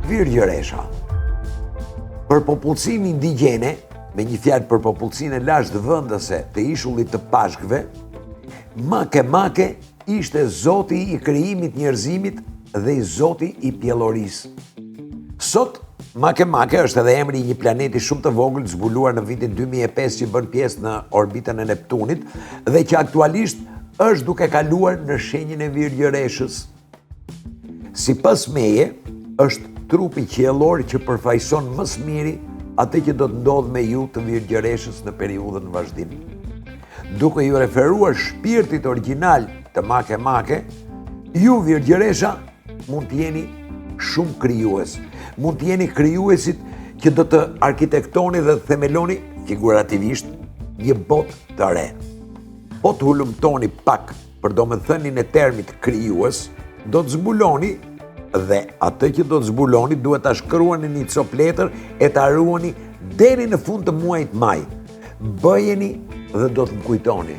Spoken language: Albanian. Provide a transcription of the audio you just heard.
Virgjëresha. Për popullsinë indigjene, me një fjalë për popullsinë e lashtë vendase të ishullit të pashkëve, Make ishte zoti i krijimit njerëzimit dhe i zoti i pjellorisë. Sot, Make është edhe emri i një planeti shumë të vogël zbuluar në vitin 2005 që bën pjesë në orbitën e Neptunit dhe që aktualisht është duke kaluar në shenjën e Virgjëreshës. Sipas meje, është trupi qiellor që përfaqëson më së miri atë që do të ndodhë me ju të Virgjëreshës në periudhën vazhdim. Duke ju referuar shpirtit origjinal të Make, ju Virgjëresha mund të jeni shumë krijues. Mund të jeni krijuesit që do të arkitektoni dhe themeloni figurativisht një botë të re. Po të hulumtoni pak për domethënien e termit krijues, do të zbuloni dhe atë që do të zbuloni duhet ta shkruani në një copë letër e ta ruani deri në fund të muajit maj. Bëjeni dhe do të më kujtoni.